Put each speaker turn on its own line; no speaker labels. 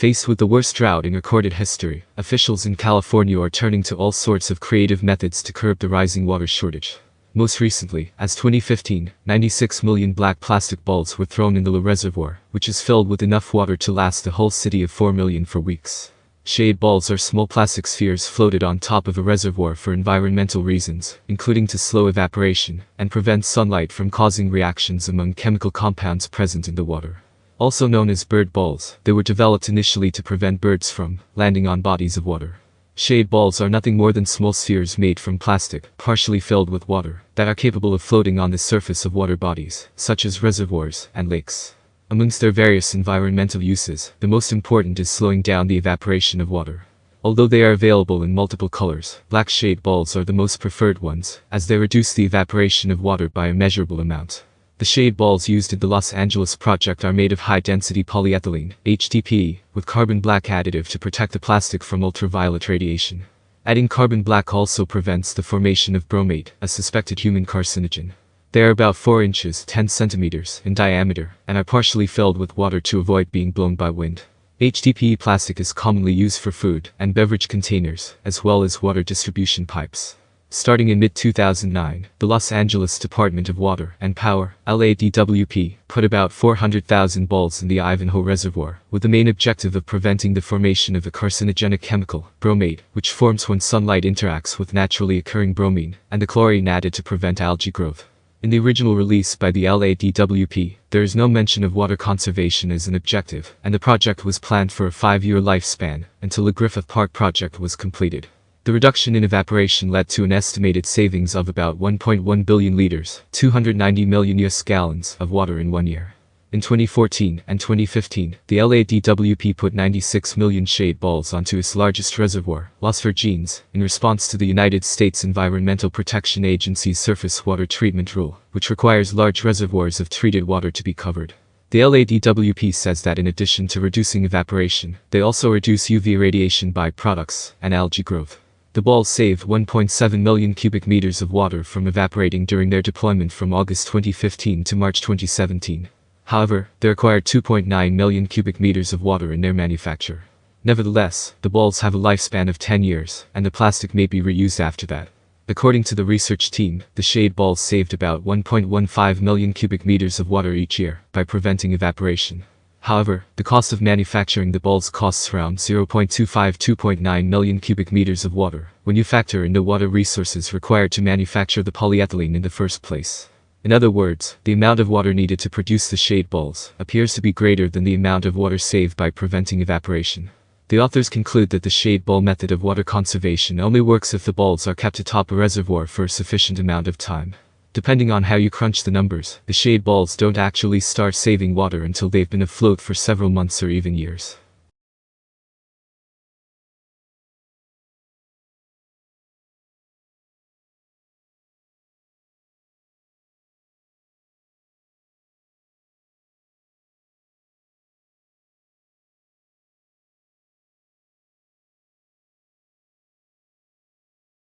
Faced with the worst drought in recorded history, officials in California are turning to all sorts of creative methods to curb the rising water shortage. Most recently, as 2015, 96 million black plastic balls were thrown in the Reservoir, which is filled with enough water to last the whole city of 4 million for weeks. Shade balls are small plastic spheres floated on top of a reservoir for environmental reasons, including to slow evaporation and prevent sunlight from causing reactions among chemical compounds present in the water. Also known as bird balls, they were developed initially to prevent birds from landing on bodies of water. Shade balls are nothing more than small spheres made from plastic, partially filled with water, that are capable of floating on the surface of water bodies, such as reservoirs and lakes. Amongst their various environmental uses, the most important is slowing down the evaporation of water. Although they are available in multiple colors, black shade balls are the most preferred ones, as they reduce the evaporation of water by a measurable amount. The shade balls used in the Los Angeles project are made of high-density polyethylene, HDPE, with carbon black additive to protect the plastic from ultraviolet radiation. Adding carbon black also prevents the formation of bromate, a suspected human carcinogen. They are about 4 inches (10 centimeters) in diameter, and are partially filled with water to avoid being blown by wind. HDPE plastic is commonly used for food and beverage containers, as well as water distribution pipes. Starting in mid-2009, the Los Angeles Department of Water and Power, LADWP, put about 400,000 balls in the Ivanhoe Reservoir, with the main objective of preventing the formation of a carcinogenic chemical, bromate, which forms when sunlight interacts with naturally occurring bromine, and the chlorine added to prevent algae growth. In the original release by the LADWP, there is no mention of water conservation as an objective, and the project was planned for a 5-year lifespan, until the Griffith Park project was completed. The reduction in evaporation led to an estimated savings of about 1.1 billion liters, 290 million US gallons of water in 1 year. In 2014 and 2015, the LADWP put 96 million shade balls onto its largest reservoir, Las Virgenes, in response to the United States Environmental Protection Agency's surface water treatment rule, which requires large reservoirs of treated water to be covered. The LADWP says that in addition to reducing evaporation, they also reduce UV radiation byproducts and algae growth. The balls saved 1.7 million cubic meters of water from evaporating during their deployment from August 2015 to March 2017. However, they required 2.9 million cubic meters of water in their manufacture. Nevertheless, the balls have a lifespan of 10 years, and the plastic may be reused after that. According to the research team, the shade balls saved about 1.15 million cubic meters of water each year by preventing evaporation. However, the cost of manufacturing the balls costs around 2.9 million cubic meters of water, when you factor in the water resources required to manufacture the polyethylene in the first place. In other words, the amount of water needed to produce the shade balls appears to be greater than the amount of water saved by preventing evaporation. The authors conclude that the shade ball method of water conservation only works if the balls are kept atop a reservoir for a sufficient amount of time. Depending on how you crunch the numbers, the shade balls don't actually start saving water until they've been afloat for several months or even years.